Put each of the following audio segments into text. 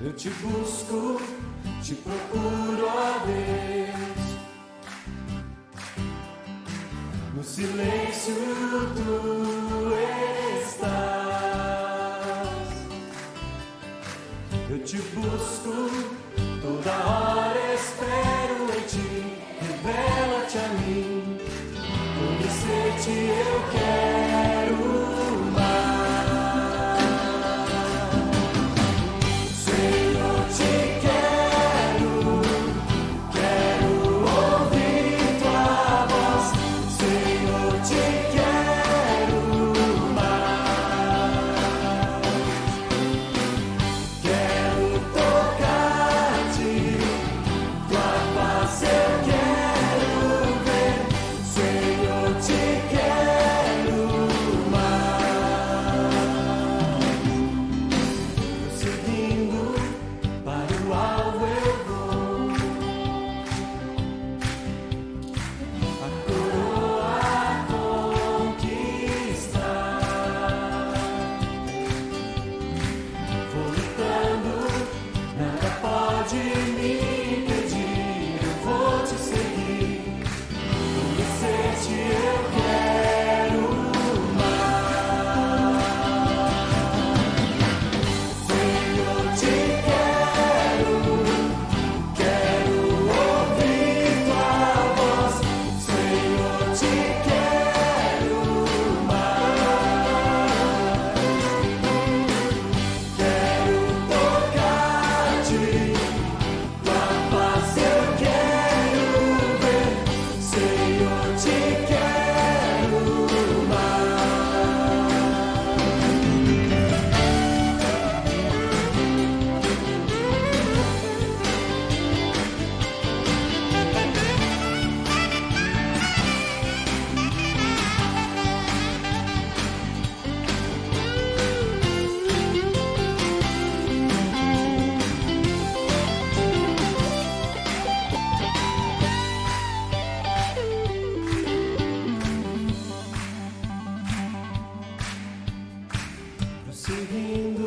Eu te busco, te procuro, ó Deus. No silêncio tu estás. Eu te busco, toda hora espero em ti. Revela-te a mim, conhecer-te eu quero. Seguindo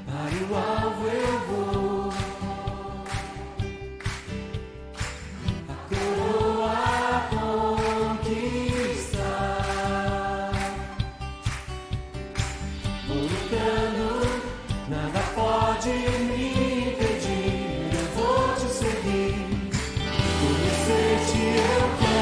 para o alvo eu vou, a coroa a conquistar. Vou lutando, nada pode me impedir. Eu vou te seguir, conhecer-te eu quero.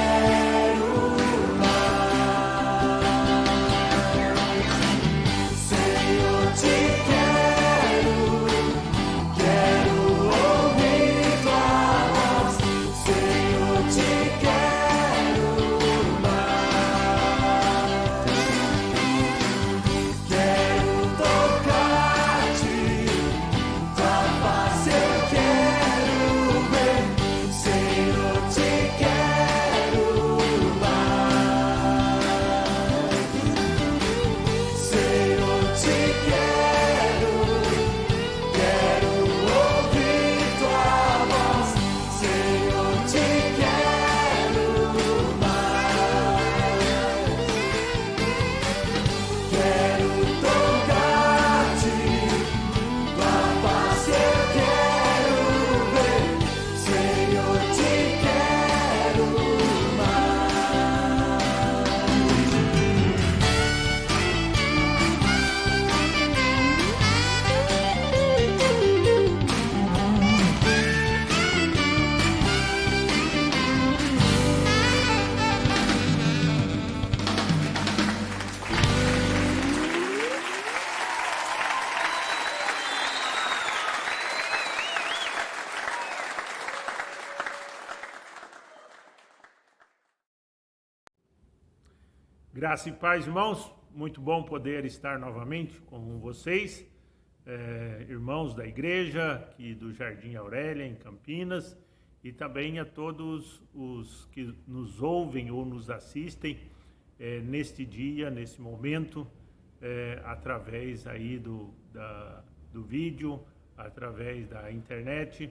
Graça e paz, irmãos, muito bom poder estar novamente com vocês, irmãos da igreja aqui do Jardim Aurélia, em Campinas, e também a todos os que nos ouvem ou nos assistem neste dia, nesse momento, através aí do vídeo, através da internet,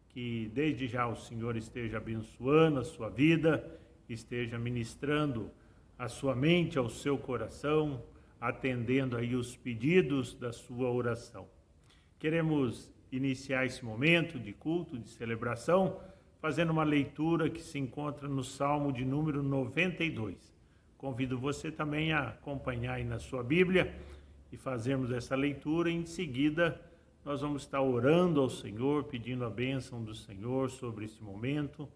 que desde já o Senhor esteja abençoando a sua vida, esteja ministrando a sua mente, ao seu coração, atendendo aí os pedidos da sua oração. Queremos iniciar esse momento de culto, de celebração, fazendo uma leitura que se encontra no Salmo de número 92. Convido você também a acompanhar aí na sua Bíblia e fazermos essa leitura. Em seguida, nós vamos estar orando ao Senhor, pedindo a bênção do Senhor sobre esse momento,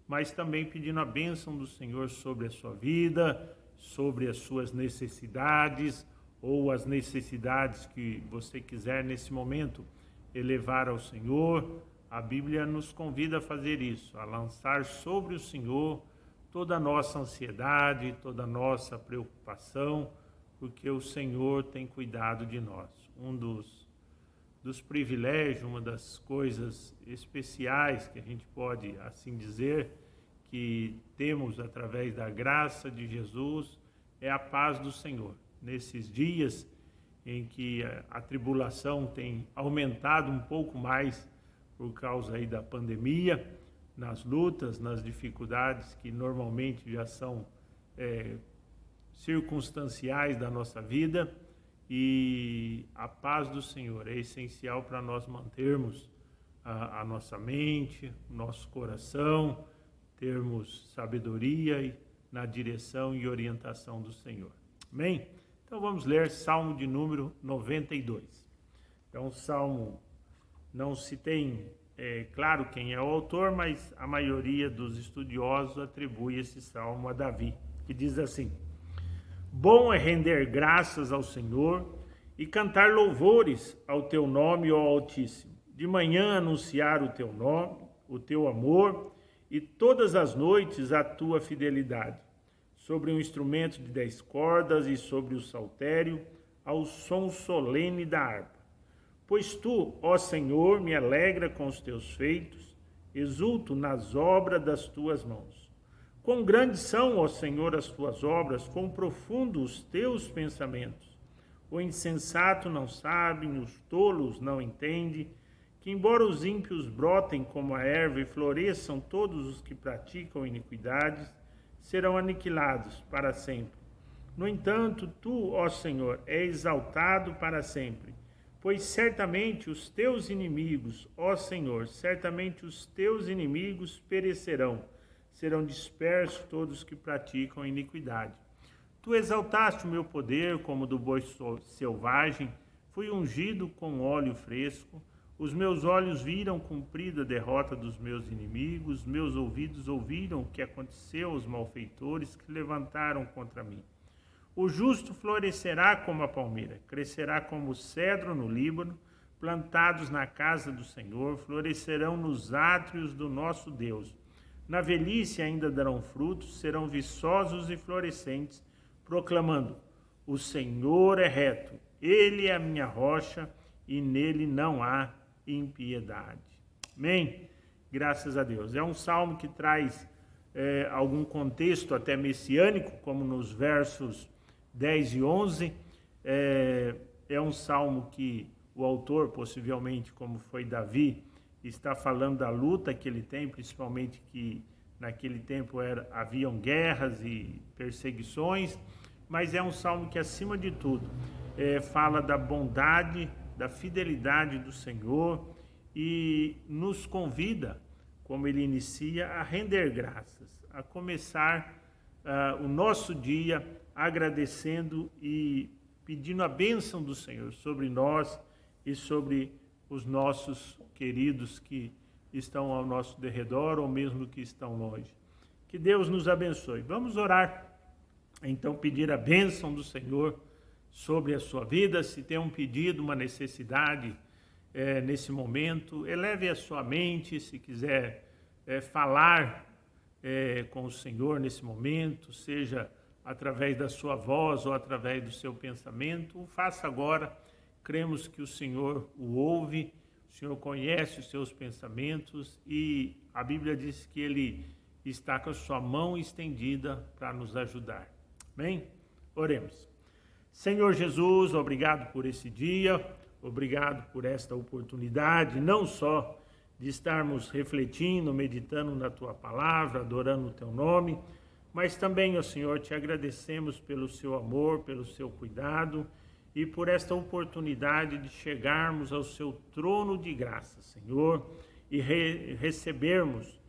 mas também pedindo a bênção do Senhor sobre a sua vida, sobre as suas necessidades ou as necessidades que você quiser nesse momento elevar ao Senhor. A Bíblia nos convida a fazer isso, a lançar sobre o Senhor toda a nossa ansiedade, toda a nossa preocupação, porque o Senhor tem cuidado de nós. Um dos privilégios, uma das coisas especiais que a gente pode assim dizer, que temos através da graça de Jesus, é a paz do Senhor. Nesses dias em que a tribulação tem aumentado um pouco mais por causa aí da pandemia, nas lutas, nas dificuldades que normalmente já são circunstanciais da nossa vida, e a paz do Senhor é essencial para nós mantermos a nossa mente, o nosso coração, termos sabedoria na direção e orientação do Senhor. Amém? Então vamos ler Salmo de número 92. É um salmo, não se tem claro quem é o autor, mas a maioria dos estudiosos atribui esse salmo a Davi, que diz assim: bom é render graças ao Senhor e cantar louvores ao teu nome, ó Altíssimo. De manhã anunciar o teu nome, o teu amor, e todas as noites a tua fidelidade. Sobre um instrumento de 10 cordas e sobre o saltério, ao som solene da harpa. Pois tu, ó Senhor, me alegra com os teus feitos, exulto nas obras das tuas mãos. Quão grandes são, ó Senhor, as tuas obras, quão profundos os teus pensamentos. O insensato não sabe, os tolos não entendem, que embora os ímpios brotem como a erva e floresçam, todos os que praticam iniquidades serão aniquilados para sempre. No entanto, tu, ó Senhor, és exaltado para sempre, pois certamente os teus inimigos, ó Senhor, certamente os teus inimigos perecerão, serão dispersos todos que praticam iniquidade. Tu exaltaste o meu poder como do boi selvagem, fui ungido com óleo fresco, os meus olhos viram cumprida a derrota dos meus inimigos, meus ouvidos ouviram o que aconteceu aos malfeitores que levantaram contra mim. O justo florescerá como a palmeira, crescerá como o cedro no Líbano, plantados na casa do Senhor, florescerão nos átrios do nosso Deus. Na velhice ainda darão frutos, serão viçosos e florescentes, proclamando: o Senhor é reto, ele é a minha rocha e nele não há impiedade. Amém? Graças a Deus. É um salmo que traz algum contexto até messiânico, como nos versos 10 e 11. É um salmo que o autor, possivelmente como foi Davi, está falando da luta que ele tem, principalmente que naquele tempo haviam guerras e perseguições, mas é um salmo que, acima de tudo, fala da bondade, da fidelidade do Senhor e nos convida, como ele inicia, a render graças, a começar o nosso dia agradecendo e pedindo a bênção do Senhor sobre nós e sobre os nossos queridos que estão ao nosso derredor ou mesmo que estão longe. Que Deus nos abençoe. Vamos orar, então, pedir a bênção do Senhor sobre a sua vida. Se tem um pedido, uma necessidade nesse momento, eleve a sua mente. Se quiser falar com o Senhor nesse momento, seja através da sua voz ou através do seu pensamento, o faça agora. Cremos que o Senhor o ouve, o Senhor conhece os seus pensamentos e a Bíblia diz que Ele está com a sua mão estendida para nos ajudar. Amém? Oremos. Senhor Jesus, obrigado por esse dia, obrigado por esta oportunidade, não só de estarmos refletindo, meditando na Tua Palavra, adorando o Teu nome, mas também, ó Senhor, te agradecemos pelo Seu amor, pelo Seu cuidado e por esta oportunidade de chegarmos ao seu trono de graça, Senhor, e recebermos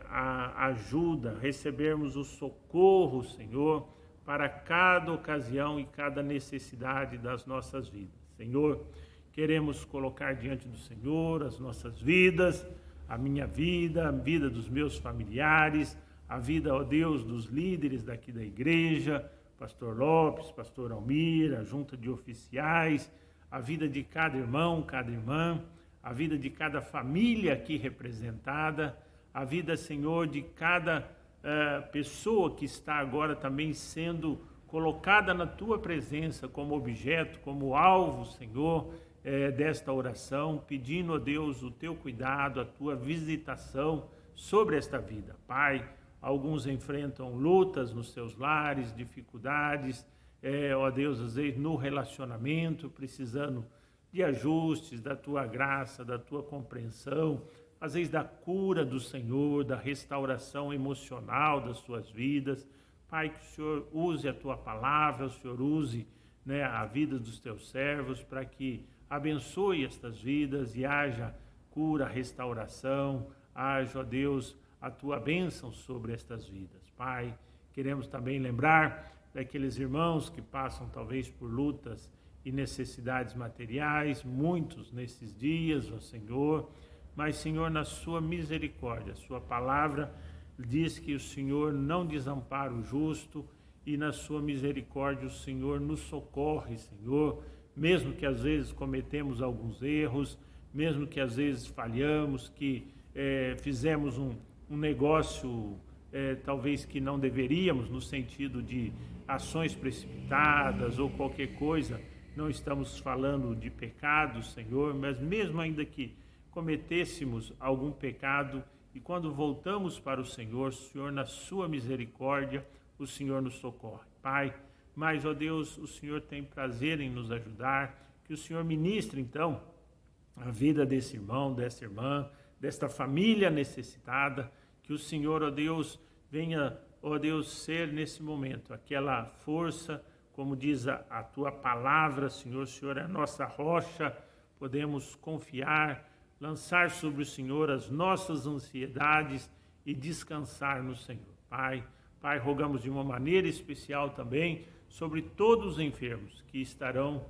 a ajuda, recebermos o socorro, Senhor, para cada ocasião e cada necessidade das nossas vidas. Senhor, queremos colocar diante do Senhor as nossas vidas, a minha vida, a vida dos meus familiares, a vida, ó Deus, dos líderes daqui da igreja, Pastor Lopes, Pastor Almir, a junta de oficiais, a vida de cada irmão, cada irmã, a vida de cada família aqui representada, a vida, Senhor, de cada pessoa que está agora também sendo colocada na Tua presença como objeto, como alvo, Senhor, desta oração, pedindo a Deus o Teu cuidado, a Tua visitação sobre esta vida. Pai, alguns enfrentam lutas nos seus lares, dificuldades, ó Deus, às vezes no relacionamento, precisando de ajustes, da Tua graça, da Tua compreensão, às vezes da cura do Senhor, da restauração emocional das suas vidas. Pai, que o Senhor use a Tua palavra, o Senhor use, né, a vida dos Teus servos, para que abençoe estas vidas e haja cura, restauração, haja, ó Deus, a Tua bênção sobre estas vidas. Pai, queremos também lembrar daqueles irmãos que passam talvez por lutas e necessidades materiais, muitos nesses dias, ó Senhor, mas, Senhor, na sua misericórdia, a sua palavra diz que o Senhor não desampara o justo e na sua misericórdia o Senhor nos socorre, Senhor, mesmo que às vezes cometemos alguns erros, mesmo que às vezes falhamos, que fizemos um negócio talvez que não deveríamos, no sentido de ações precipitadas ou qualquer coisa, não estamos falando de pecado, Senhor, mas mesmo ainda que cometêssemos algum pecado e quando voltamos para o Senhor, na sua misericórdia, o Senhor nos socorre. Pai, mas, ó Deus, o Senhor tem prazer em nos ajudar, que o Senhor ministre, então, a vida desse irmão, dessa irmã, desta família necessitada, que o Senhor, ó Deus, venha, ó Deus, ser nesse momento aquela força, como diz a Tua palavra, Senhor, o Senhor é a nossa rocha, podemos confiar, lançar sobre o Senhor as nossas ansiedades e descansar no Senhor. Pai, rogamos de uma maneira especial também sobre todos os enfermos que estarão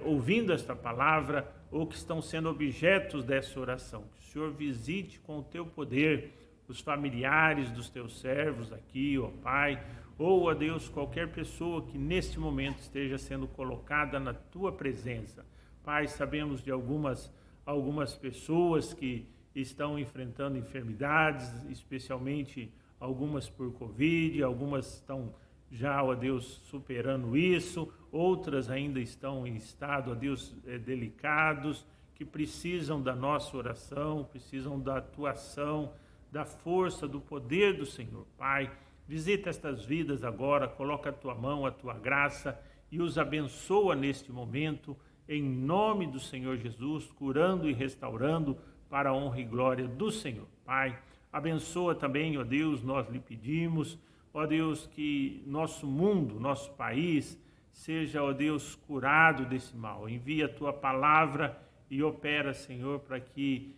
ouvindo esta palavra ou que estão sendo objetos dessa oração. Que o Senhor visite com o Teu poder os familiares dos Teus servos aqui, ó Pai, ou, ó Deus, qualquer pessoa que neste momento esteja sendo colocada na Tua presença. Pai, sabemos de algumas pessoas que estão enfrentando enfermidades, especialmente algumas por Covid, algumas estão já, ó Deus, superando isso, outras ainda estão em estado, ó Deus, delicados, que precisam da nossa oração, precisam da Tua ação, da força, do poder do Senhor. Pai, visita estas vidas agora, coloca a Tua mão, a Tua graça e os abençoa neste momento, em nome do Senhor Jesus, curando e restaurando para a honra e glória do Senhor. Pai, abençoa também, ó Deus, nós lhe pedimos, ó Deus, que nosso mundo, nosso país, seja, ó Deus, curado desse mal. Envia a Tua palavra e opera, Senhor, para que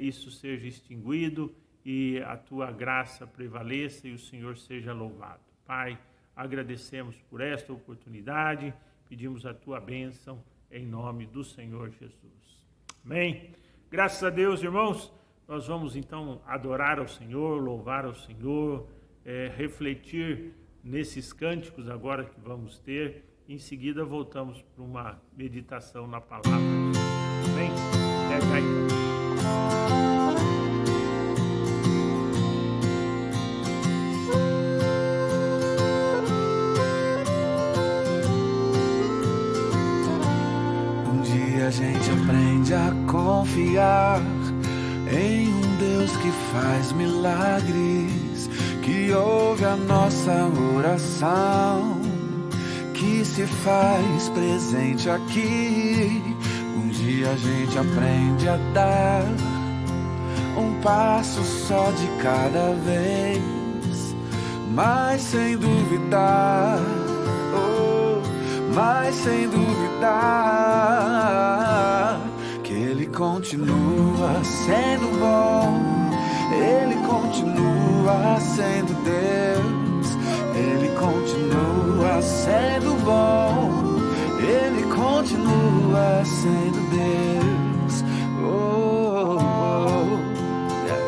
isso seja extinguido e a Tua graça prevaleça e o Senhor seja louvado. Pai, agradecemos por esta oportunidade, pedimos a Tua bênção, em nome do Senhor Jesus. Amém? Graças a Deus, irmãos, nós vamos então adorar ao Senhor, louvar ao Senhor, refletir nesses cânticos agora que vamos ter. Em seguida voltamos para uma meditação na palavra. Amém? Até já então. A gente aprende a confiar em um Deus que faz milagres, que ouve a nossa oração, que se faz presente aqui. Um dia a gente aprende a dar um passo só de cada vez, mas sem duvidar, mas sem duvidar que Ele continua sendo bom, Ele continua sendo Deus, Ele continua sendo bom, Ele continua sendo Deus. Oh, oh, yeah.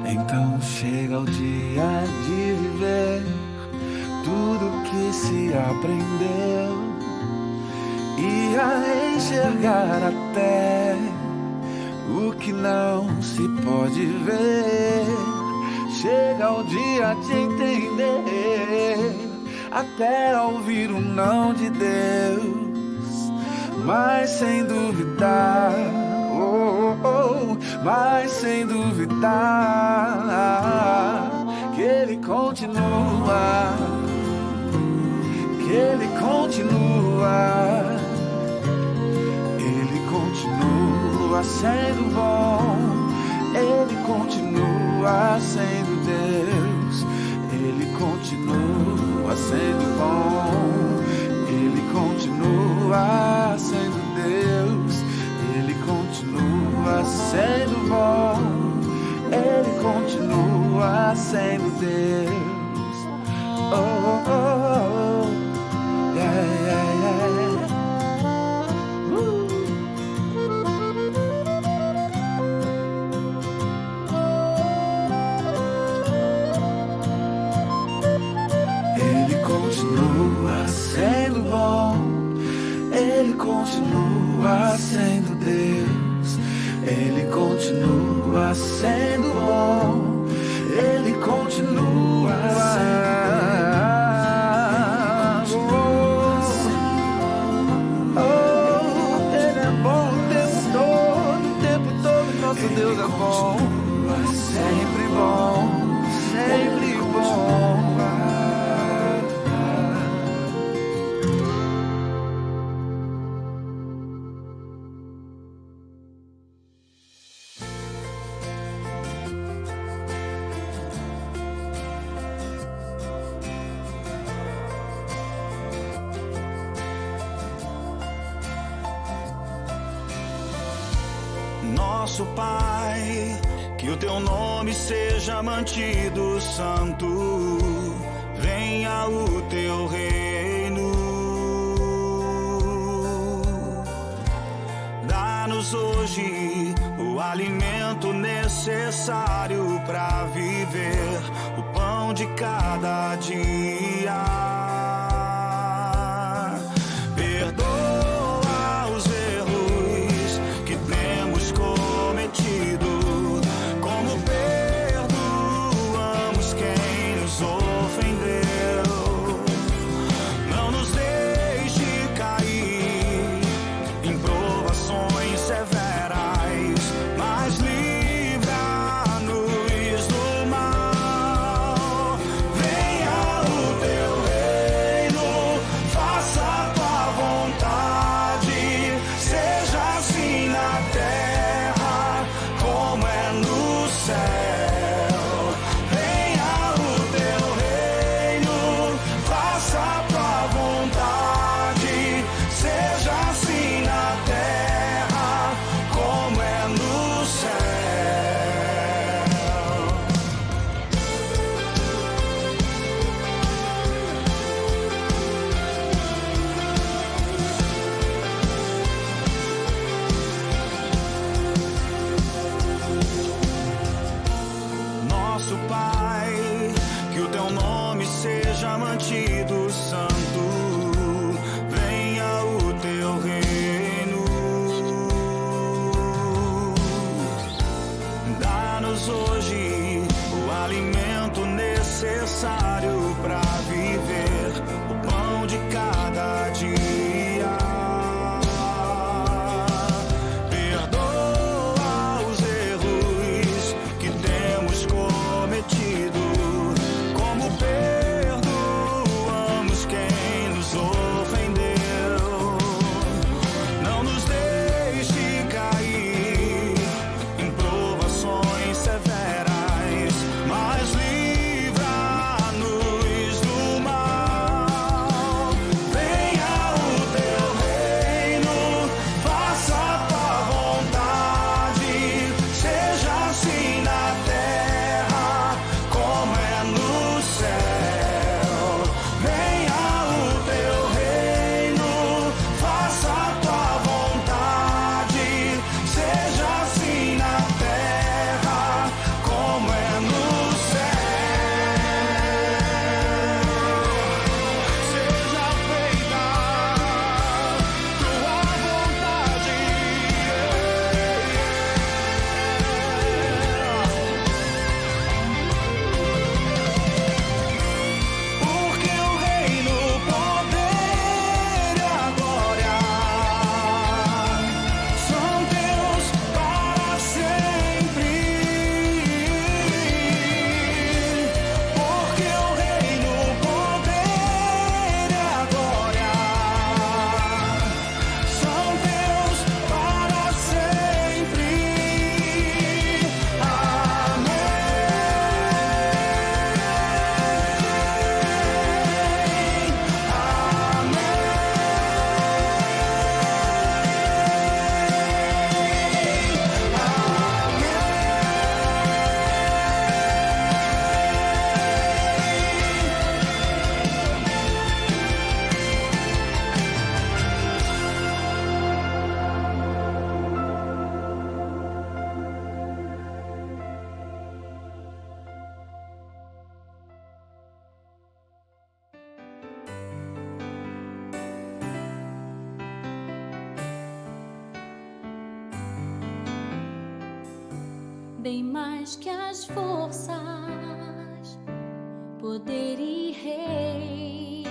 Então chega o dia de viver tudo que se aprendeu e a enxergar até o que não se pode ver. Chega o dia de entender, até ouvir o não de Deus, mas sem duvidar, oh, oh, mas sem duvidar que Ele continua, que Ele continua, Ele continua sendo bom, Ele continua sendo Deus, Ele continua sendo bom, Ele continua sendo Deus, Ele continua sendo bom, Ele continua sendo Deus. Oh, oh, oh, yeah, yeah, yeah. Ele continua sendo bom, Ele continua sendo Deus, Ele continua sendo bom, Ele continua sendo Deus. Oh, Ele é bom o tempo todo, nosso Deus é bom, sempre bom, sempre bom. Nosso Pai, que o teu nome seja mantido santo, venha o teu reino. Dá-nos hoje o alimento necessário para viver, o pão de cada dia. Perdoa os erros que temos cometido, como perdoamos quem nos ofendeu. Não nos deixe cair em provações severas, mas livra-nos do mal. Venha o teu reino, faça a tua vontade, seja assim na terra como é no céu. Venha o teu reino, faça a tua vontade, seja assim na terra como é no céu. Nosso Pai, que o teu nome seja mantido santo, venha o teu reino. Dá-nos hoje o alimento necessário para viver, o pão de cada dia. Perdoa os erros que temos cometido, como perdoamos quem nos ofendeu. Não nos deixe bem mais que as forças, poder e reis,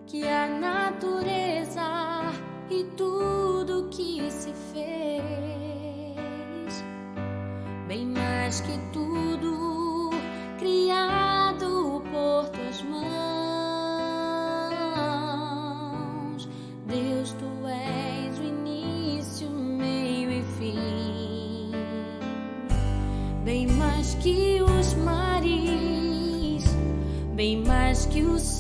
que a natureza e tudo que se fez, bem mais que tudo criado por tuas mãos. Deus, tu és o início, meio e fim, bem mais que os mares, bem mais que o sol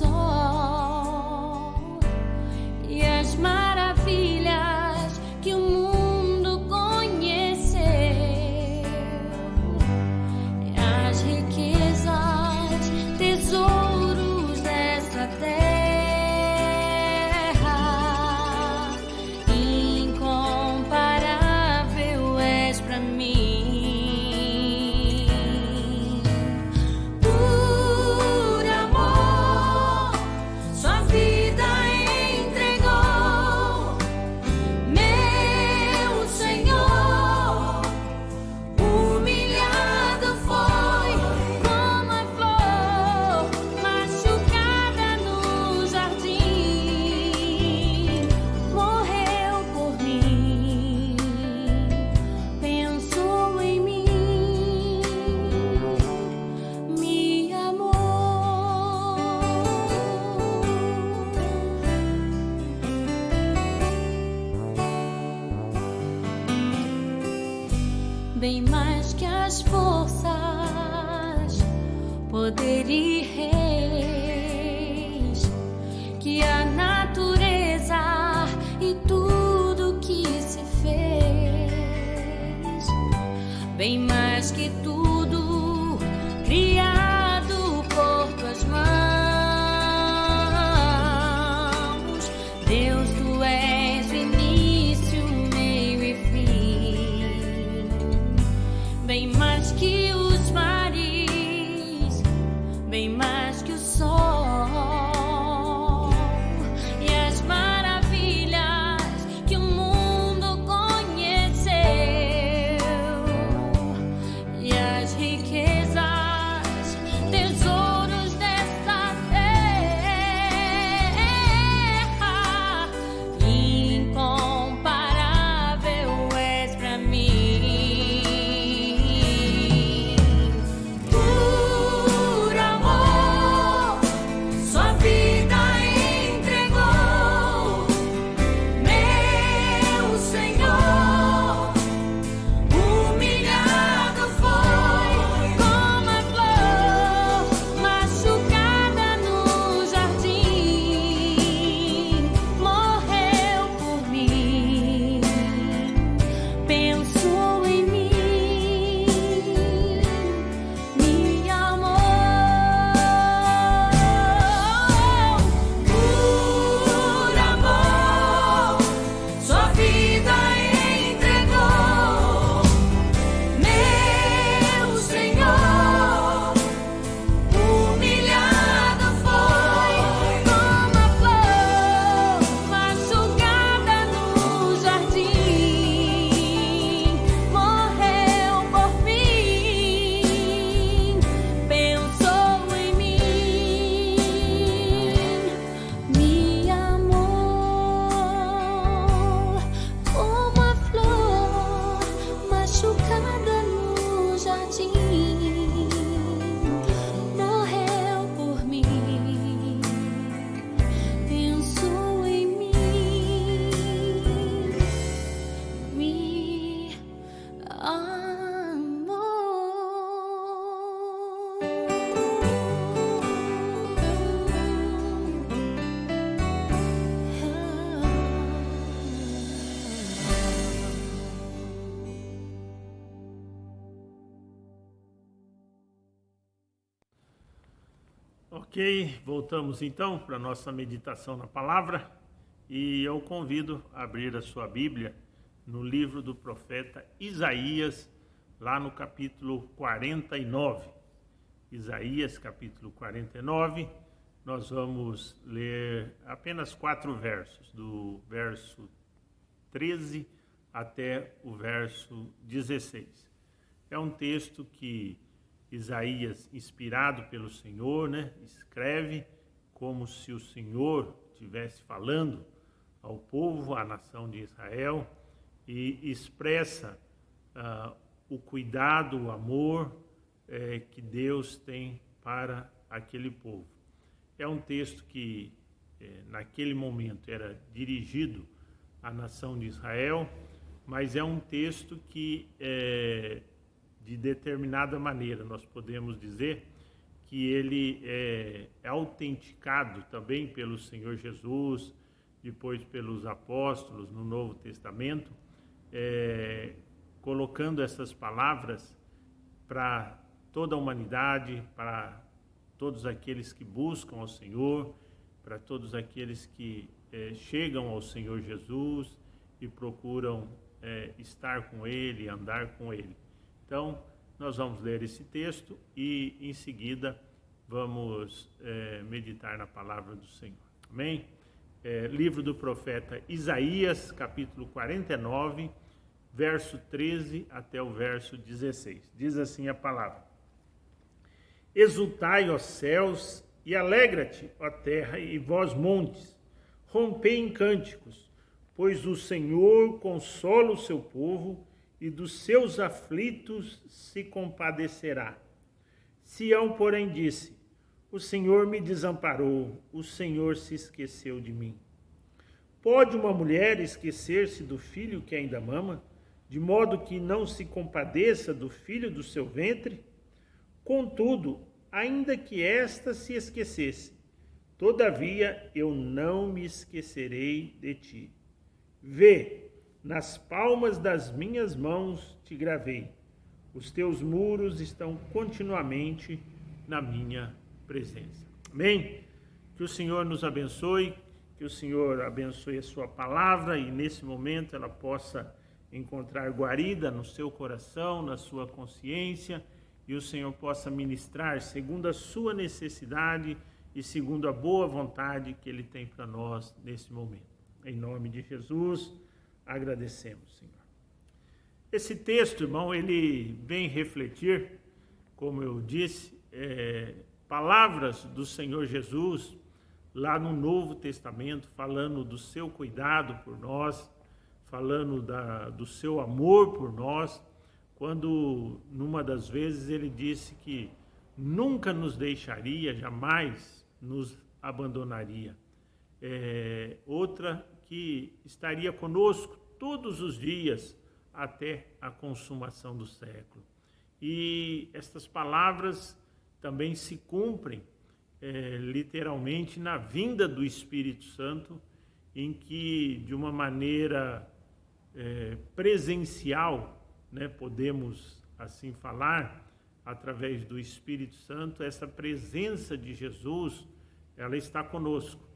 e as maravilhas que o mundo conheceu, as riquezas, tesouros dessa terra, incomparável és pra mim. Por amor, sua vida entregou, meu Senhor. Humilhado foi como a flor machucada no jardim, morreu por mim, pensou em mim, me amou. Bem mais que as forças, poder e reis, que a natureza e tudo que se fez, bem mais que tudo criado por tuas mãos. Deus, tu és o início, meio e fim, bem mais que os mares, bem mais que o sol e as maravilhas que o mundo conheceu, e as riquezas, tesouros desta terra, incomparável és pra mim. Por amor, sua vida entregou, meu Senhor. Humilhado foi como a flor machucada no jardim, morreu por mim, pensou em mim, me amou. Por amor, sua vida entregou, meu Senhor. Humilhado foi como a flor machucada no jardim, morreu por mim, pensou em mim, me amou. Como a flor machucada no jardim, morreu por mim, pensou em mim, me Ok, voltamos então para a nossa meditação na palavra e eu convido a abrir a sua Bíblia no livro do profeta Isaías, lá no capítulo 49. Isaías, capítulo 49, nós vamos ler apenas 4 versos, do verso 13 até o verso 16. É um texto que Isaías, inspirado pelo Senhor, escreve como se o Senhor estivesse falando ao povo, à nação de Israel, e expressa o cuidado, o amor que Deus tem para aquele povo. É um texto que, naquele momento, era dirigido à nação de Israel, mas é um texto que, de determinada maneira, nós podemos dizer que ele é autenticado também pelo Senhor Jesus, depois pelos apóstolos no Novo Testamento, colocando essas palavras para toda a humanidade, para todos aqueles que buscam ao Senhor, para todos aqueles que chegam ao Senhor Jesus e procuram estar com Ele, andar com Ele. Então, nós vamos ler esse texto e, em seguida, vamos meditar na palavra do Senhor. Amém? Livro do profeta Isaías, capítulo 49, verso 13 até o verso 16. Diz assim a palavra: Exultai, ó céus, e alegra-te, ó terra, e vós montes, rompei em cânticos, pois o Senhor consola o seu povo, e dos seus aflitos se compadecerá. Sião, porém, disse: O Senhor me desamparou, o Senhor se esqueceu de mim. Pode uma mulher esquecer-se do filho que ainda mama, de modo que não se compadeça do filho do seu ventre? Contudo, ainda que esta se esquecesse, todavia eu não me esquecerei de ti. Vê, nas palmas das minhas mãos te gravei. Os teus muros estão continuamente na minha presença. Amém? Que o Senhor nos abençoe, que o Senhor abençoe a sua palavra e nesse momento ela possa encontrar guarida no seu coração, na sua consciência, e o Senhor possa ministrar segundo a sua necessidade e segundo a boa vontade que Ele tem para nós nesse momento. Em nome de Jesus, agradecemos, Senhor. Esse texto, irmão, ele vem refletir, como eu disse, palavras do Senhor Jesus lá no Novo Testamento, falando do seu cuidado por nós, falando do seu amor por nós, quando numa das vezes ele disse que nunca nos deixaria, jamais nos abandonaria. Outra que estaria conosco todos os dias até a consumação do século. E estas palavras também se cumprem literalmente na vinda do Espírito Santo, em que de uma maneira presencial, podemos assim falar, através do Espírito Santo, essa presença de Jesus, ela está conosco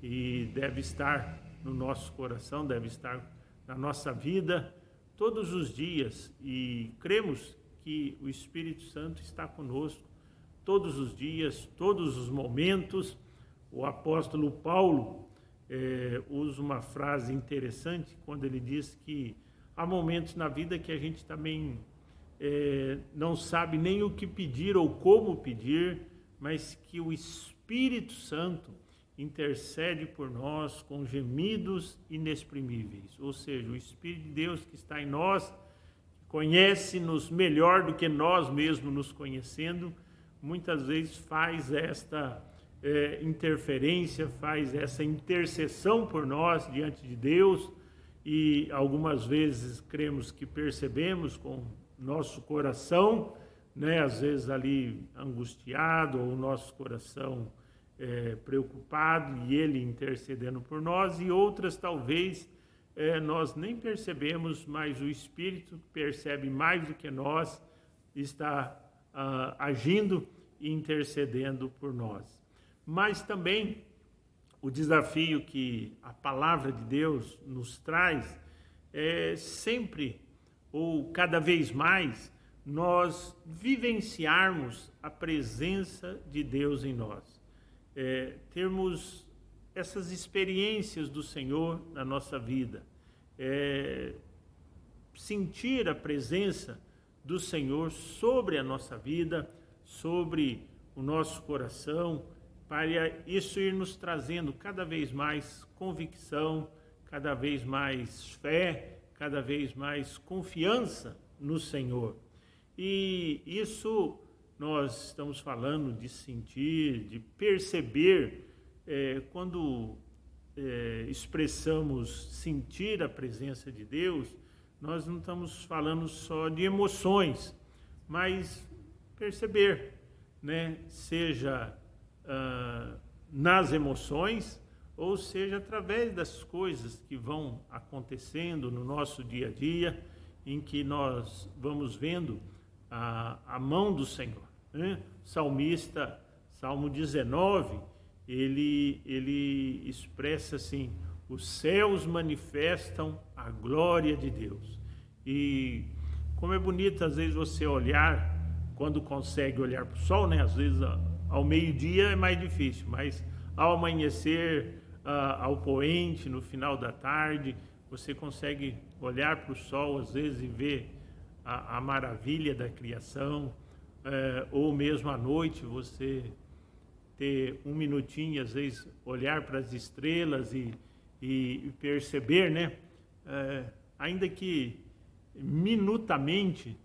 e deve estar no nosso coração, deve estar na nossa vida todos os dias, e cremos que o Espírito Santo está conosco todos os dias, todos os momentos. O apóstolo Paulo usa uma frase interessante quando ele diz que há momentos na vida que a gente também não sabe nem o que pedir ou como pedir, mas que o Espírito Santo intercede por nós com gemidos inexprimíveis. Ou seja, o Espírito de Deus que está em nós, conhece-nos melhor do que nós mesmos nos conhecendo, muitas vezes faz esta interferência, faz essa intercessão por nós diante de Deus, e algumas vezes cremos que percebemos com nosso coração, às vezes ali angustiado, ou o nosso coração preocupado, e Ele intercedendo por nós, e outras talvez nós nem percebemos, mas o Espírito percebe mais do que nós, está agindo e intercedendo por nós. Mas também o desafio que a palavra de Deus nos traz é sempre, ou cada vez mais, nós vivenciarmos a presença de Deus em nós. Termos essas experiências do Senhor na nossa vida, sentir a presença do Senhor sobre a nossa vida, sobre o nosso coração, para isso ir nos trazendo cada vez mais convicção, cada vez mais fé, cada vez mais confiança no Senhor. E isso nós estamos falando de sentir, de perceber, quando expressamos sentir a presença de Deus, nós não estamos falando só de emoções, mas perceber, né? Seja nas emoções, ou seja através das coisas que vão acontecendo no nosso dia a dia, em que nós vamos vendo a mão do Senhor, né? Salmista, Salmo 19, ele expressa assim: os céus manifestam a glória de Deus. E como é bonito às vezes você olhar, quando consegue olhar para o sol, né? Às vezes ao meio-dia é mais difícil, mas ao amanhecer, ao poente, no final da tarde, você consegue olhar para o sol às vezes e ver a maravilha da criação, ou mesmo à noite você ter um minutinho, às vezes olhar para as estrelas e perceber, né? Ainda que minutamente,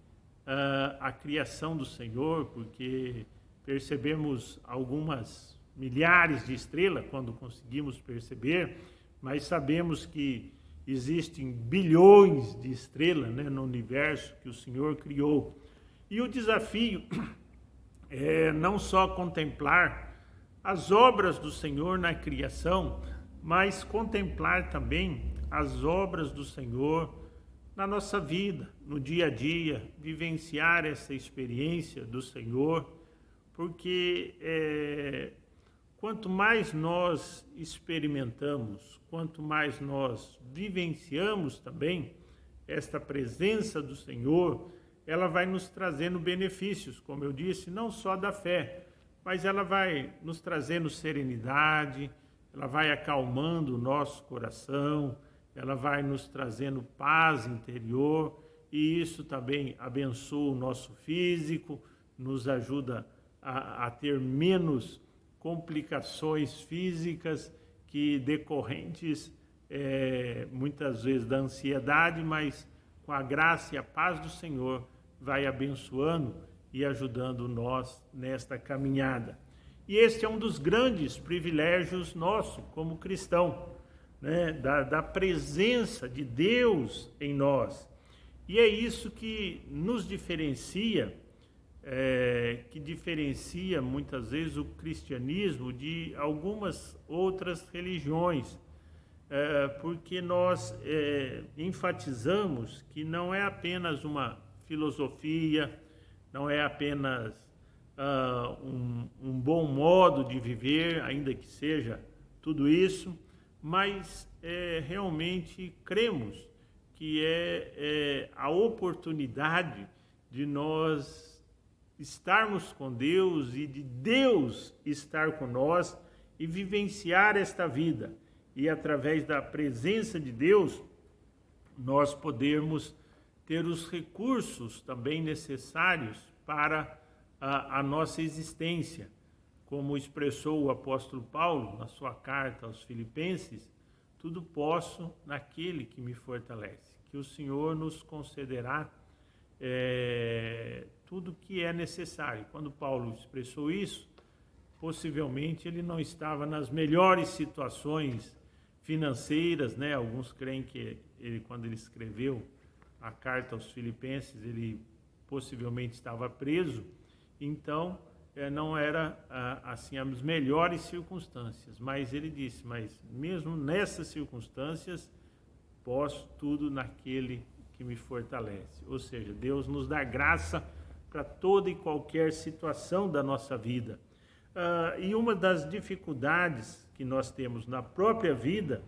a criação do Senhor, porque percebemos algumas milhares de estrelas quando conseguimos perceber, mas sabemos que existem bilhões de estrelas, né, no universo que o Senhor criou. E o desafio é não só contemplar as obras do Senhor na criação, mas contemplar também as obras do Senhor na nossa vida, no dia a dia, vivenciar essa experiência do Senhor, porque quanto mais nós experimentamos, quanto mais nós vivenciamos também esta presença do Senhor, ela vai nos trazendo benefícios, como eu disse, não só da fé, mas ela vai nos trazendo serenidade, ela vai acalmando o nosso coração, ela vai nos trazendo paz interior, e isso também abençoa o nosso físico, nos ajuda a ter menos complicações físicas que decorrentes muitas vezes da ansiedade, mas com a graça e a paz do Senhor vai abençoando e ajudando nós nesta caminhada. E este é um dos grandes privilégios nossos como cristão, né? Da presença de Deus em nós. E é isso que nos diferencia, que diferencia muitas vezes o cristianismo de algumas outras religiões, porque nós enfatizamos que não é apenas uma filosofia, não é apenas um bom modo de viver, ainda que seja tudo isso, mas realmente cremos que é a oportunidade de nós estarmos com Deus e de Deus estar com nós e vivenciar esta vida. E através da presença de Deus, nós podermos ter os recursos também necessários para a nossa existência. Como expressou o apóstolo Paulo na sua carta aos Filipenses: tudo posso naquele que me fortalece. Que o Senhor nos concederá tudo que é necessário. Quando Paulo expressou isso, possivelmente ele não estava nas melhores situações financeiras, né? Alguns creem que quando ele escreveu a carta aos Filipenses, ele possivelmente estava preso, então não era assim as melhores circunstâncias, mas ele disse: mas mesmo nessas circunstâncias posso tudo naquele que me fortalece. Ou seja, Deus nos dá graça para toda e qualquer situação da nossa vida. E uma das dificuldades que nós temos na própria vida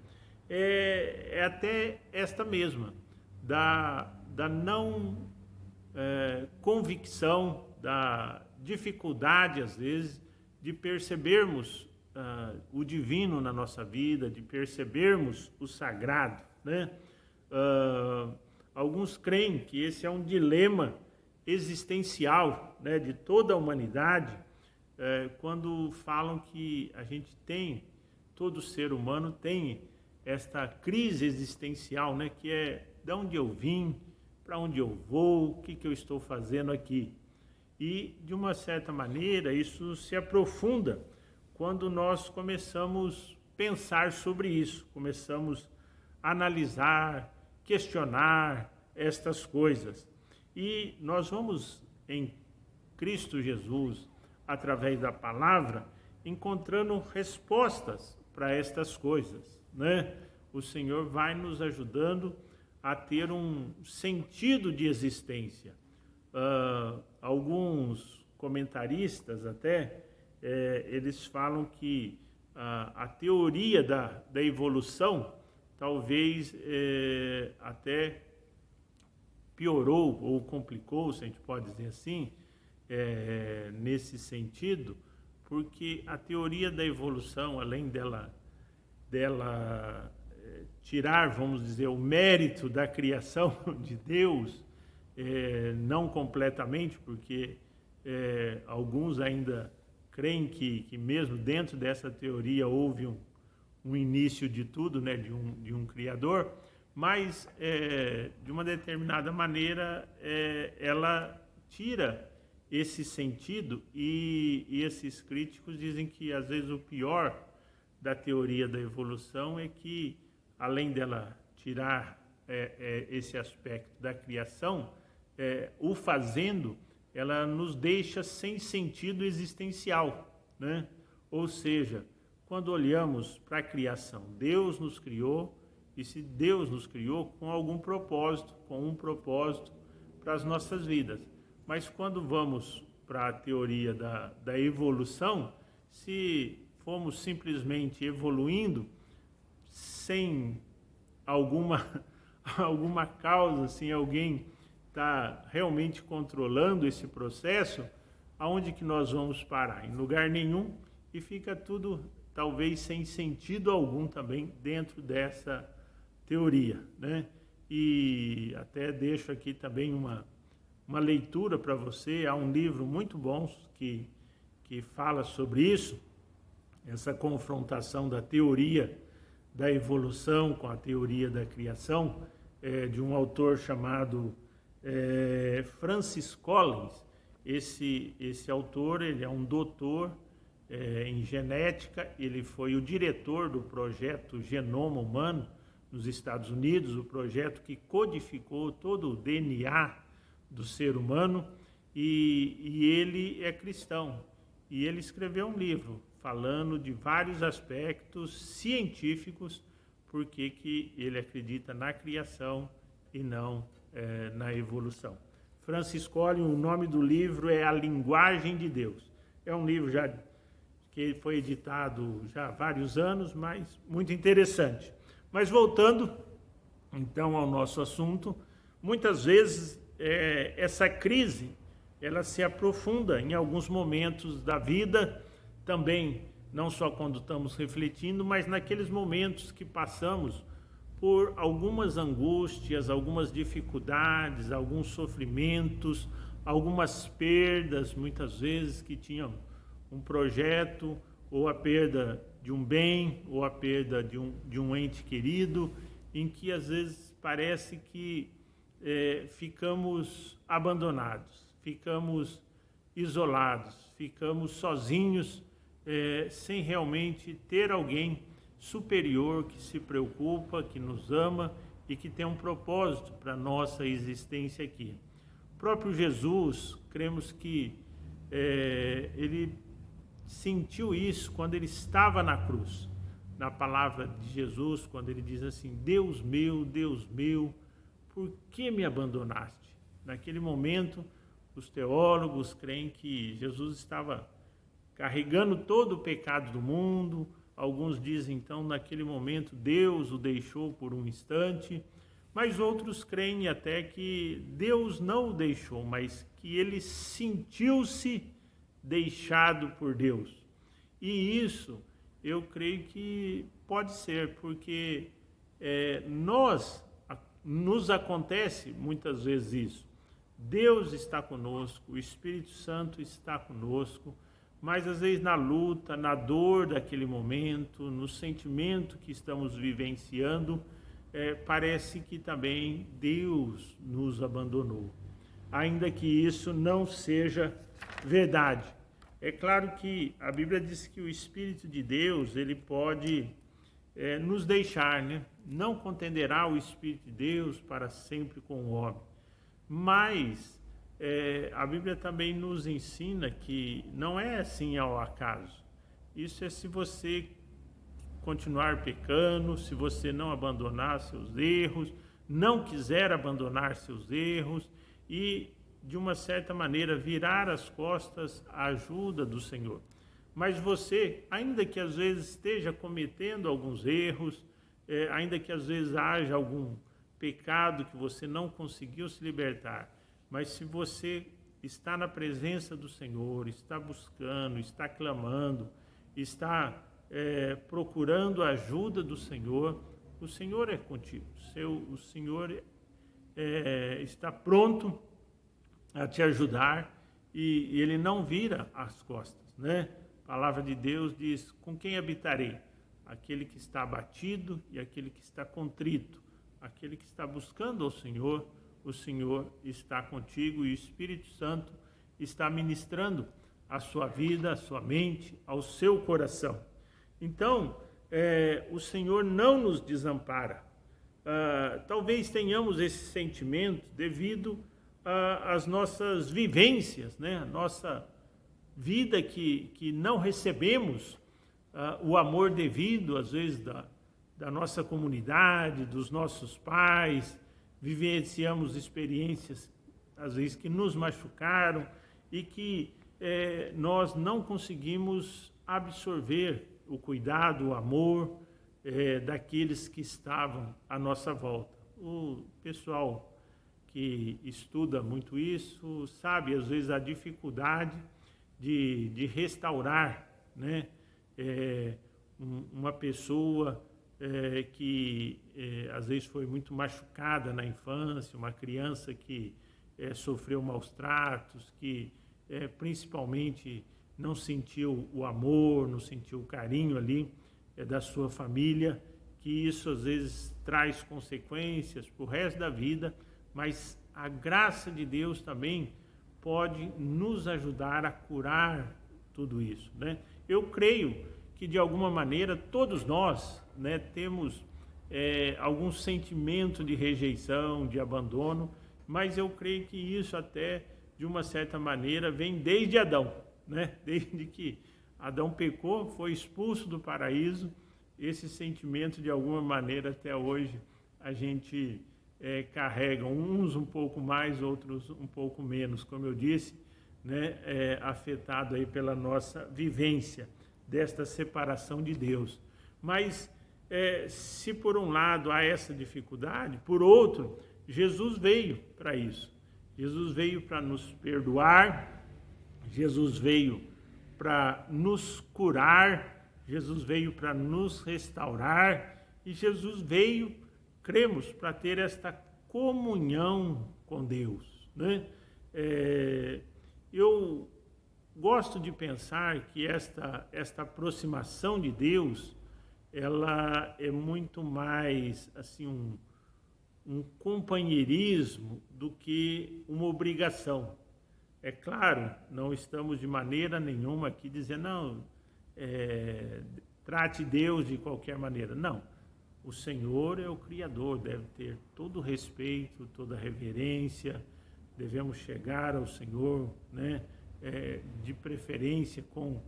é até esta mesma, da não convicção, da dificuldade, às vezes, de percebermos o divino na nossa vida, de percebermos o sagrado, né? Alguns creem que esse é um dilema existencial, né, de toda a humanidade, quando falam que a gente tem, todo ser humano tem esta crise existencial, né, que é de onde eu vim, para onde eu vou, o que eu estou fazendo aqui. E, de uma certa maneira, isso se aprofunda quando nós começamos a pensar sobre isso, começamos a analisar, questionar estas coisas. E nós vamos, em Cristo Jesus, através da palavra, encontrando respostas para estas coisas, né? O Senhor vai nos ajudando a ter um sentido de existência. Alguns comentaristas até, eles falam que a teoria da evolução talvez até piorou ou complicou, se a gente pode dizer assim, nesse sentido, porque a teoria da evolução, além dela tirar, vamos dizer, o mérito da criação de Deus, não completamente, porque alguns ainda creem que mesmo dentro dessa teoria houve um início de tudo, né, de um Criador, mas de uma determinada maneira ela tira esse sentido, e esses críticos dizem que às vezes o pior da teoria da evolução é que, além dela tirar esse aspecto da criação, o fazendo, ela nos deixa sem sentido existencial, né? Ou seja, quando olhamos para a criação, Deus nos criou, e se Deus nos criou com algum propósito, com um propósito para as nossas vidas. Mas quando vamos para a teoria da evolução, se fomos simplesmente evoluindo sem alguma causa, sem alguém estar realmente controlando esse processo, aonde que nós vamos parar? Em lugar nenhum, e fica tudo talvez sem sentido algum também dentro dessa teoria, né? E até deixo aqui também uma leitura para você. Há um livro muito bom que fala sobre isso, essa confrontação da teoria da evolução com a teoria da criação, de um autor chamado Francis Collins. Esse autor, ele é um doutor em genética, ele foi o diretor do projeto Genoma Humano nos Estados Unidos, o projeto que codificou todo o DNA do ser humano, e ele é cristão. E ele escreveu um livro falando de vários aspectos científicos, porque que ele acredita na criação e não na evolução. Francis Collins, o nome do livro é A Linguagem de Deus. É um livro já que foi editado já há vários anos, mas muito interessante. Mas voltando então ao nosso assunto, muitas vezes essa crise ela se aprofunda em alguns momentos da vida, também não só quando estamos refletindo, mas naqueles momentos que passamos por algumas angústias, algumas dificuldades, alguns sofrimentos, algumas perdas, muitas vezes que tinham um projeto, ou a perda de um bem, ou a perda de um ente querido, em que às vezes parece que ficamos abandonados, ficamos isolados, ficamos sozinhos, sem realmente ter alguém superior que se preocupa, que nos ama e que tem um propósito para a nossa existência aqui. O próprio Jesus, cremos que ele sentiu isso quando ele estava na cruz. Na palavra de Jesus, quando ele diz assim: Deus meu, por que me abandonaste? Naquele momento, os teólogos creem que Jesus estava carregando todo o pecado do mundo. Alguns dizem, então, naquele momento, Deus o deixou por um instante, mas outros creem até que Deus não o deixou, mas que ele sentiu-se deixado por Deus. E isso, eu creio que pode ser, porque nos acontece muitas vezes isso. Deus está conosco, o Espírito Santo está conosco, mas às vezes na luta, na dor daquele momento, no sentimento que estamos vivenciando, parece que também Deus nos abandonou, ainda que isso não seja verdade. É claro que a Bíblia diz que o Espírito de Deus, ele pode nos deixar, né? Não contenderá o Espírito de Deus para sempre com o homem. Mas a Bíblia também nos ensina que não é assim ao acaso. Isso é se você continuar pecando, se você não abandonar seus erros, não quiser abandonar seus erros e, de uma certa maneira, virar as costas à ajuda do Senhor. Mas você, ainda que às vezes esteja cometendo alguns erros, ainda que às vezes haja algum pecado que você não conseguiu se libertar, mas se você está na presença do Senhor, está buscando, está clamando, está procurando a ajuda do Senhor, o Senhor é contigo. O Senhor está pronto a te ajudar e Ele não vira as costas, né? A palavra de Deus diz: com quem habitarei? Aquele que está abatido e aquele que está contrito. Aquele que está buscando ao Senhor, o Senhor está contigo e o Espírito Santo está ministrando a sua vida, a sua mente, ao seu coração. Então, o Senhor não nos desampara. Talvez tenhamos esse sentimento devido às nossas vivências, né? A nossa vida que não recebemos o amor devido, às vezes, da nossa comunidade, dos nossos pais, vivenciamos experiências, às vezes, que nos machucaram e que nós não conseguimos absorver o cuidado, o amor daqueles que estavam à nossa volta. O pessoal que estuda muito isso sabe, às vezes, a dificuldade de restaurar, né? Uma pessoa que às vezes foi muito machucada na infância, uma criança que sofreu maus tratos, que principalmente não sentiu o amor, não sentiu o carinho ali da sua família, que isso às vezes traz consequências para o resto da vida, mas a graça de Deus também pode nos ajudar a curar tudo isso, né? Eu creio que, de alguma maneira, todos nós, né, temos algum sentimento de rejeição, de abandono, mas eu creio que isso até, de uma certa maneira, vem desde Adão, né? Desde que Adão pecou, foi expulso do paraíso, esse sentimento, de alguma maneira, até hoje, a gente carrega, uns um pouco mais, outros um pouco menos, como eu disse, né, afetado aí pela nossa vivência desta separação de Deus. Mas se por um lado há essa dificuldade, por outro, Jesus veio para isso. Jesus veio para nos perdoar, Jesus veio para nos curar, Jesus veio para nos restaurar e Jesus veio, cremos, para ter esta comunhão com Deus, né? Eu gosto de pensar que esta aproximação de Deus, ela é muito mais assim um companheirismo do que uma obrigação. É claro, não estamos de maneira nenhuma aqui dizendo, não, trate Deus de qualquer maneira. Não, o Senhor é o Criador, deve ter todo o respeito, toda a reverência, devemos chegar ao Senhor, né, de preferência com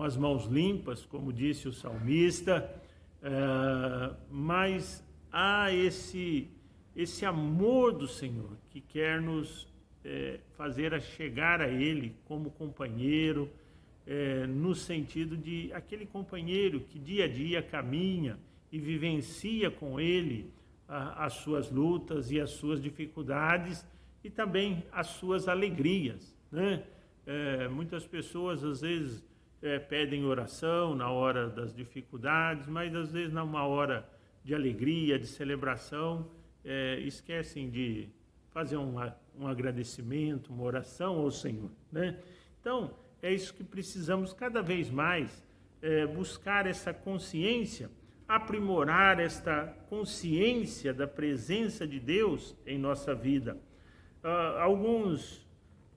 as mãos limpas, como disse o salmista, mas há esse amor do Senhor que quer nos fazer chegar a Ele como companheiro, no sentido de aquele companheiro que dia a dia caminha e vivencia com Ele as suas lutas e as suas dificuldades e também as suas alegrias, né? Muitas pessoas às vezes pedem oração na hora das dificuldades, mas às vezes numa hora de alegria, de celebração, esquecem de fazer um agradecimento, uma oração ao Senhor, né? Então, é isso que precisamos cada vez mais, buscar essa consciência, aprimorar esta consciência da presença de Deus em nossa vida. Alguns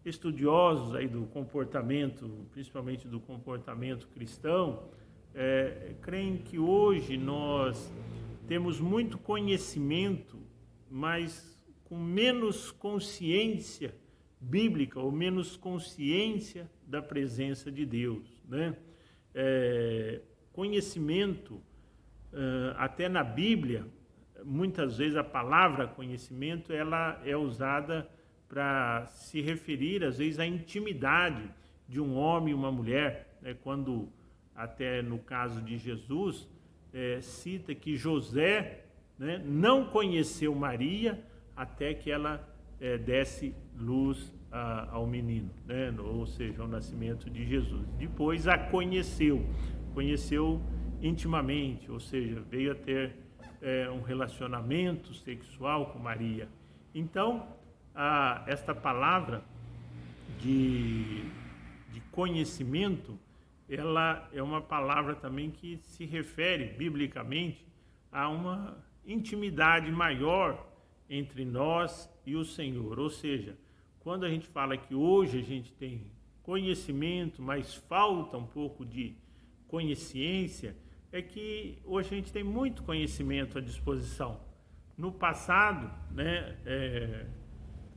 estudiosos aí do comportamento, principalmente do comportamento cristão, creem que hoje nós temos muito conhecimento, mas com menos consciência bíblica ou menos consciência da presença de Deus, né? Conhecimento, até na Bíblia, muitas vezes a palavra conhecimento ela é usada para se referir, às vezes, à intimidade de um homem e uma mulher, né? Quando, até no caso de Jesus, cita que José, né, não conheceu Maria até que ela desse luz ao menino, né? Ou seja, ao nascimento de Jesus. Depois a conheceu intimamente, ou seja, veio a ter um relacionamento sexual com Maria. Então, esta palavra de conhecimento, ela é uma palavra também que se refere, biblicamente, a uma intimidade maior entre nós e o Senhor. Ou seja, quando a gente fala que hoje a gente tem conhecimento, mas falta um pouco de consciência, é que hoje a gente tem muito conhecimento à disposição. No passado, né,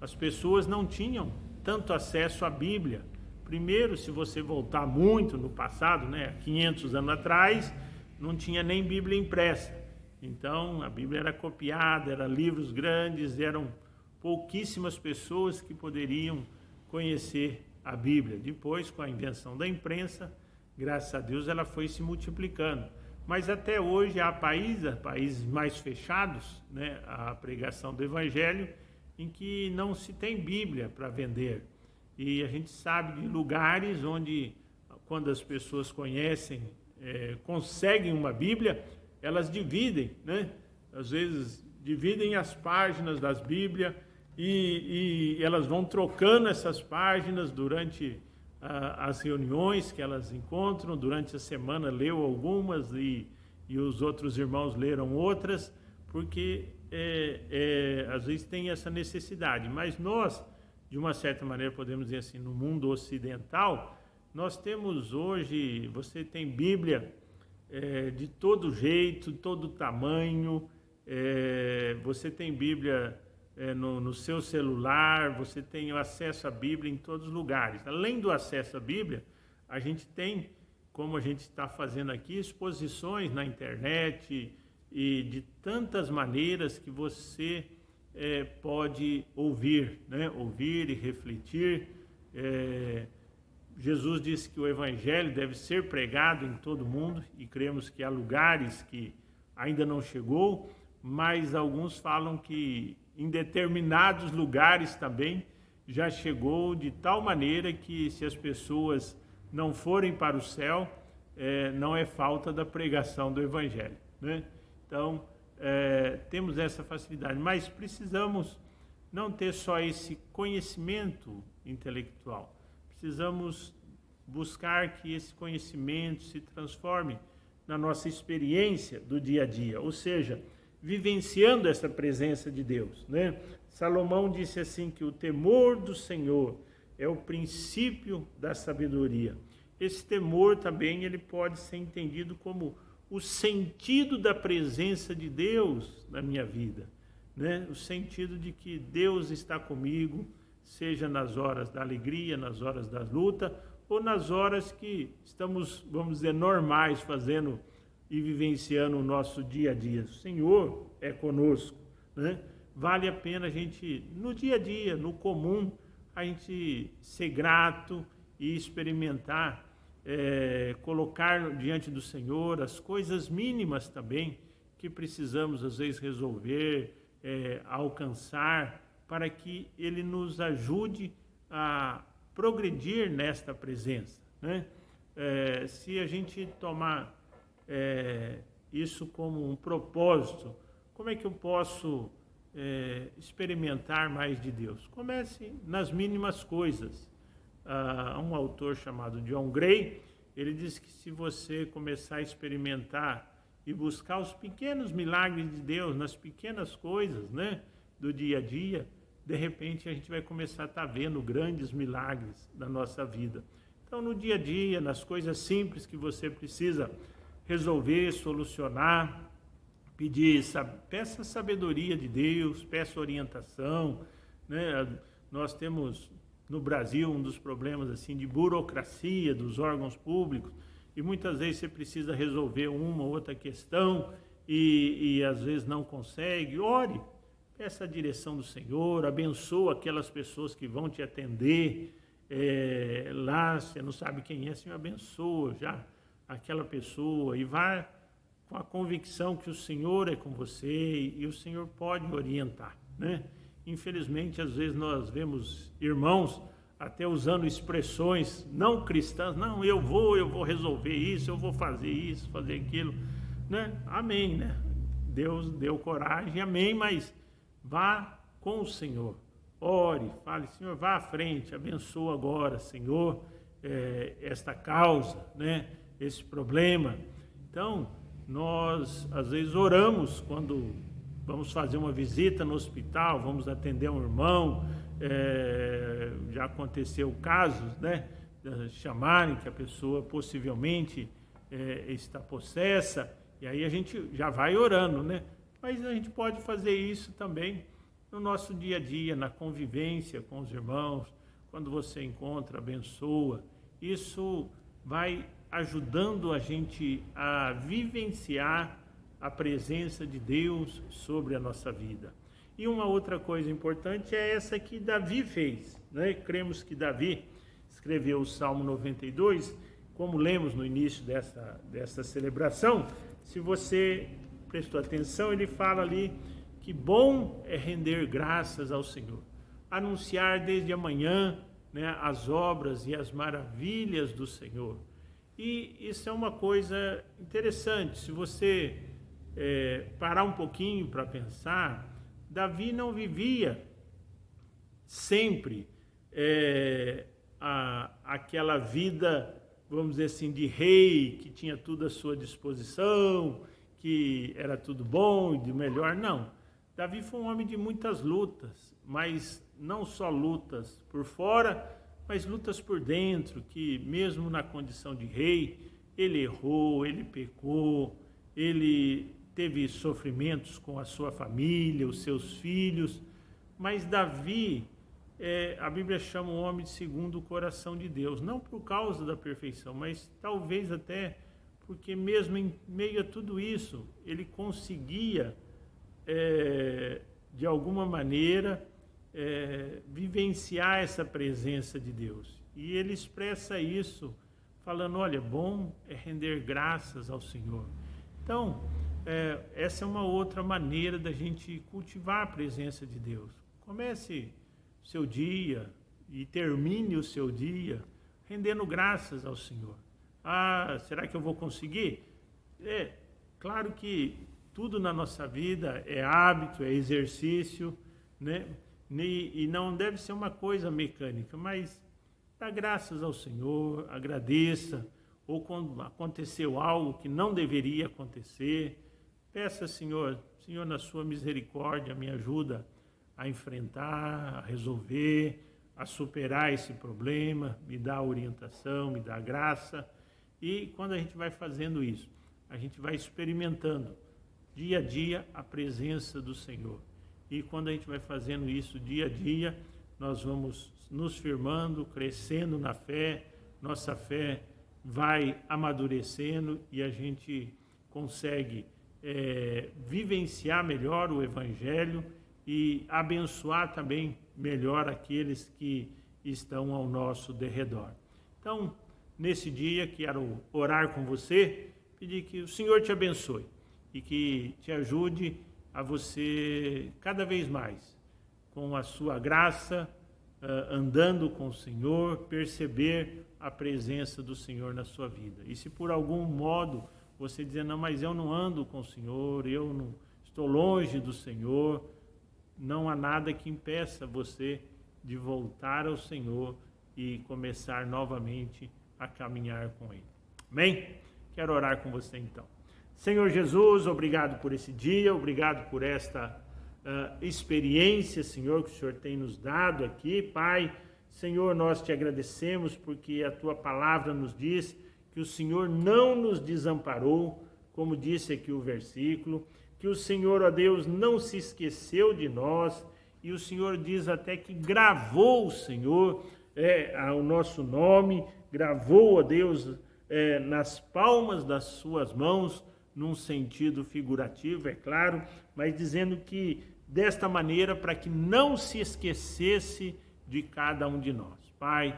as pessoas não tinham tanto acesso à Bíblia. Primeiro, se você voltar muito no passado, né, 500 anos atrás, não tinha nem Bíblia impressa. Então, a Bíblia era copiada, eram livros grandes, eram pouquíssimas pessoas que poderiam conhecer a Bíblia. Depois, com a invenção da imprensa, graças a Deus, ela foi se multiplicando. Mas até hoje há países mais fechados, né, à pregação do Evangelho, em que não se tem Bíblia para vender. E a gente sabe de lugares onde, quando as pessoas conhecem, conseguem uma Bíblia, elas dividem, né? Às vezes dividem as páginas das Bíblias e elas vão trocando essas páginas durante as reuniões que elas encontram. Durante a semana leu algumas e os outros irmãos leram outras, porque às vezes tem essa necessidade. Mas nós, de uma certa maneira, podemos dizer assim, no mundo ocidental, nós temos hoje, você tem Bíblia de todo jeito, todo tamanho, você tem Bíblia no seu celular, você tem o acesso à Bíblia em todos os lugares. Além do acesso à Bíblia, a gente tem, como a gente está fazendo aqui, exposições na internet e de tantas maneiras que você pode ouvir, né? Ouvir e refletir. Jesus disse que o Evangelho deve ser pregado em todo mundo, e cremos que há lugares que ainda não chegou, mas alguns falam que em determinados lugares também já chegou, de tal maneira que, se as pessoas não forem para o céu, não é falta da pregação do Evangelho, né? Então, temos essa facilidade, mas precisamos não ter só esse conhecimento intelectual. Precisamos buscar que esse conhecimento se transforme na nossa experiência do dia a dia, ou seja, vivenciando essa presença de Deus, né? Salomão disse assim, que o temor do Senhor é o princípio da sabedoria. Esse temor também ele pode ser entendido como o sentido da presença de Deus na minha vida, né? O sentido de que Deus está comigo, seja nas horas da alegria, nas horas da luta, ou nas horas que estamos, vamos dizer, normais, fazendo e vivenciando o nosso dia a dia. O Senhor é conosco, né? Vale a pena a gente, no dia a dia, no comum, a gente ser grato e experimentar, colocar diante do Senhor as coisas mínimas também que precisamos, às vezes, resolver, alcançar, para que Ele nos ajude a progredir nesta presença, né? Se a gente tomar isso como um propósito, como é que eu posso experimentar mais de Deus. Comece nas mínimas coisas. Um autor chamado John Gray, ele diz que se você começar a experimentar e buscar os pequenos milagres de Deus nas pequenas coisas, né, do dia a dia, de repente a gente vai começar a estar vendo grandes milagres da nossa vida. Então, no dia a dia, nas coisas simples que você precisa resolver, solucionar, peça sabedoria de Deus, peça orientação, né? Nós temos no Brasil um dos problemas assim de burocracia dos órgãos públicos, e muitas vezes você precisa resolver uma ou outra questão e às vezes não consegue. Ore, peça a direção do Senhor, abençoa aquelas pessoas que vão te atender lá, você não sabe quem é, Senhor, abençoa já aquela pessoa e vá com a convicção que o Senhor é com você e o Senhor pode orientar, né? Infelizmente, às vezes nós vemos irmãos até usando expressões não cristãs, não, eu vou resolver isso, eu vou fazer isso, fazer aquilo, né? Amém, né? Deus deu coragem, amém, mas vá com o Senhor, ore, fale, Senhor, vá à frente, abençoa agora, Senhor, esta causa, né? Esse problema. Então, nós às vezes oramos quando vamos fazer uma visita no hospital, vamos atender um irmão, já aconteceu casos, né, chamarem que a pessoa possivelmente está possessa, e aí a gente já vai orando, né? Mas a gente pode fazer isso também no nosso dia a dia, na convivência com os irmãos, quando você encontra, abençoa. Isso vai ajudando a gente a vivenciar a presença de Deus sobre a nossa vida. E uma outra coisa importante é essa que Davi fez, né? Cremos que Davi escreveu o Salmo 92, como lemos no início dessa celebração. Se você prestou atenção, ele fala ali que bom é render graças ao Senhor, anunciar desde amanhã, né, as obras e as maravilhas do Senhor. E isso é uma coisa interessante. Se você parar um pouquinho para pensar, Davi não vivia sempre aquela vida, vamos dizer assim, de rei, que tinha tudo à sua disposição, que era tudo bom e de melhor. Não. Davi foi um homem de muitas lutas, mas não só lutas por fora, mas lutas por dentro, que mesmo na condição de rei, ele errou, ele pecou, ele teve sofrimentos com a sua família, os seus filhos, mas Davi, a Bíblia chama um homem segundo o coração de Deus, não por causa da perfeição, mas talvez até porque mesmo em meio a tudo isso, ele conseguia, de alguma maneira, vivenciar essa presença de Deus. E ele expressa isso falando, olha, bom é render graças ao Senhor. Então, essa é uma outra maneira da gente cultivar a presença de Deus. Comece o seu dia e termine o seu dia rendendo graças ao Senhor. Será que eu vou conseguir? Claro que tudo na nossa vida é hábito, é exercício, né? E não deve ser uma coisa mecânica, mas dá graças ao Senhor, agradeça, ou quando aconteceu algo que não deveria acontecer, peça, Senhor, na sua misericórdia, me ajuda a enfrentar, a resolver, a superar esse problema, me dá orientação, me dá graça. E quando a gente vai fazendo isso, a gente vai experimentando dia a dia a presença do Senhor. E quando a gente vai fazendo isso dia a dia, nós vamos nos firmando, crescendo na fé, nossa fé vai amadurecendo e a gente consegue vivenciar melhor o Evangelho e abençoar também melhor aqueles que estão ao nosso derredor. Então, nesse dia, quero orar com você, pedir que o Senhor te abençoe e que te ajude a você cada vez mais, com a sua graça, andando com o Senhor, perceber a presença do Senhor na sua vida. E se por algum modo você dizer, não, mas eu não ando com o Senhor, eu não estou longe do Senhor, não há nada que impeça você de voltar ao Senhor e começar novamente a caminhar com Ele. Amém? Quero orar com você então. Senhor Jesus, obrigado por esse dia, obrigado por esta experiência, Senhor, que o Senhor tem nos dado aqui. Pai, Senhor, nós te agradecemos porque a Tua palavra nos diz que o Senhor não nos desamparou, como disse aqui o versículo, que o Senhor, ó Deus, não se esqueceu de nós, e o Senhor diz até que gravou o Senhor o nosso nome, gravou, ó Deus, nas palmas das suas mãos, num sentido figurativo, é claro, mas dizendo que desta maneira para que não se esquecesse de cada um de nós. Pai,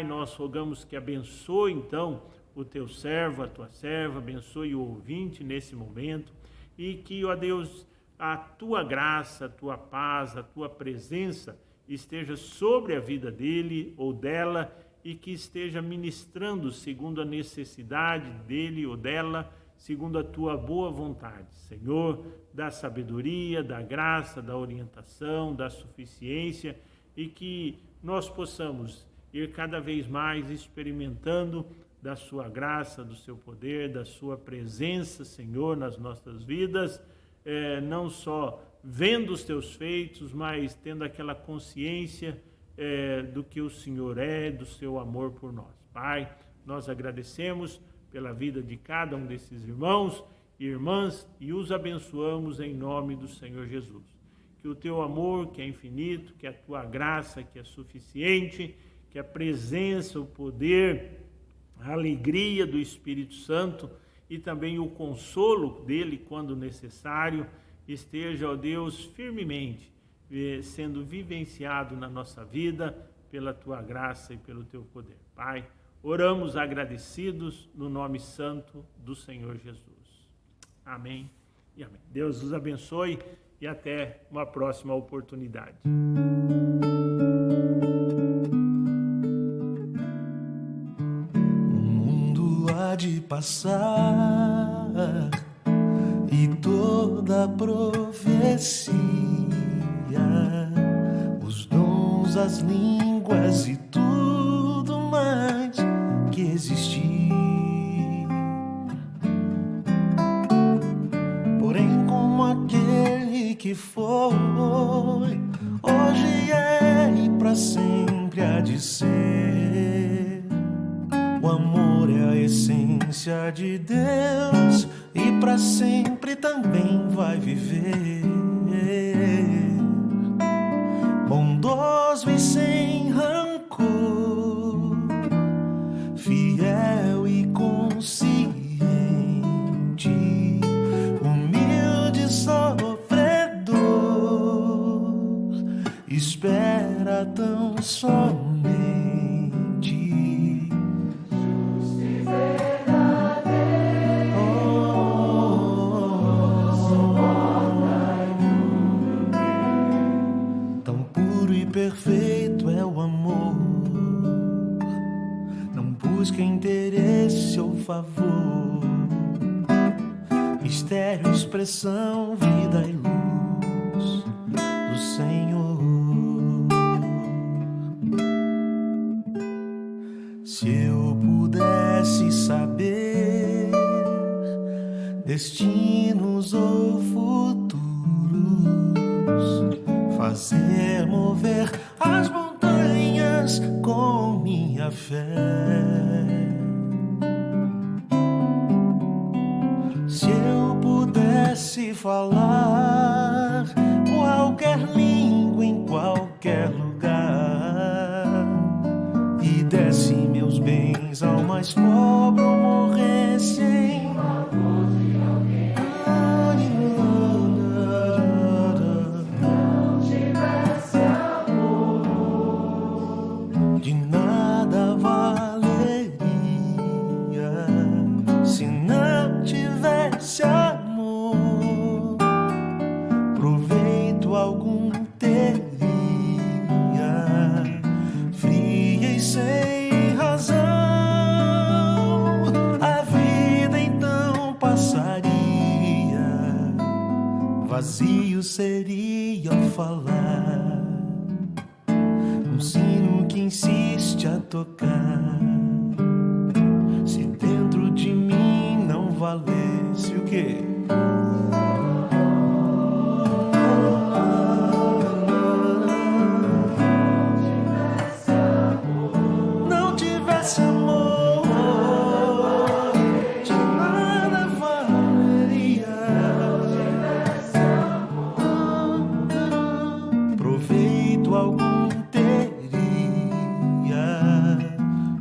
nós rogamos que abençoe então o teu servo, a tua serva, abençoe o ouvinte nesse momento e que, ó Deus, a tua graça, a tua paz, a tua presença esteja sobre a vida dele ou dela e que esteja ministrando segundo a necessidade dele ou dela, segundo a tua boa vontade. Senhor, da sabedoria, da graça, da orientação, da suficiência e que nós possamos ir cada vez mais experimentando da sua graça, do seu poder, da sua presença, Senhor, nas nossas vidas, não só vendo os teus feitos, mas tendo aquela consciência do que o Senhor é, do seu amor por nós. Pai, nós agradecemos pela vida de cada um desses irmãos e irmãs e os abençoamos em nome do Senhor Jesus. Que o teu amor, que é infinito, que a tua graça, que é suficiente, que a presença, o poder, a alegria do Espírito Santo e também o consolo dele quando necessário, esteja, ó Deus, firmemente sendo vivenciado na nossa vida pela tua graça e pelo teu poder. Pai, oramos agradecidos no nome santo do Senhor Jesus. Amém e amém. Deus os abençoe e até uma próxima oportunidade. O mundo há de passar e toda profecia, os dons, as línguas e tudo mais que existir. Porém, como aquele que foi, hoje é e para sempre há de ser. O amor é a essência de Deus e para sempre também vai viver. Bondoso e sem rancor, fiel e consciente, humilde sofredor, espera tão somente. Perfeito é o amor, não busca interesse ou favor, mistério, expressão, vida e luz do Senhor. Se eu pudesse saber destinos ou futuros, fazer mover as montanhas com minha fé. Se eu pudesse falar qualquer língua em qualquer lugar e desse meus bens ao mais pobre ou morresse em favor de alguém, de nada valeria se não tivesse amor, proveito algum teria, fria e sem razão. vazio seria ao falar, um sino que insiste a tocar. Se dentro de mim não valesse o quê? Não tivesse amor, de nada valeria. Proveito algum teria,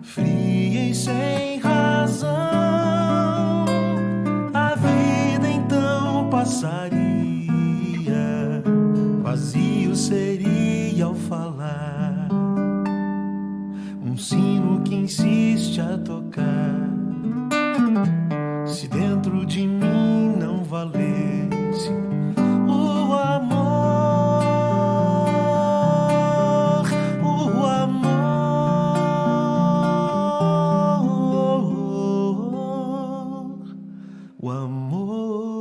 fria e sem razão, a vida então passaria, vazio seria ao falar, um sino que insiste a tocar. Se dentro de mim não valesse o amor, o amor, o amor.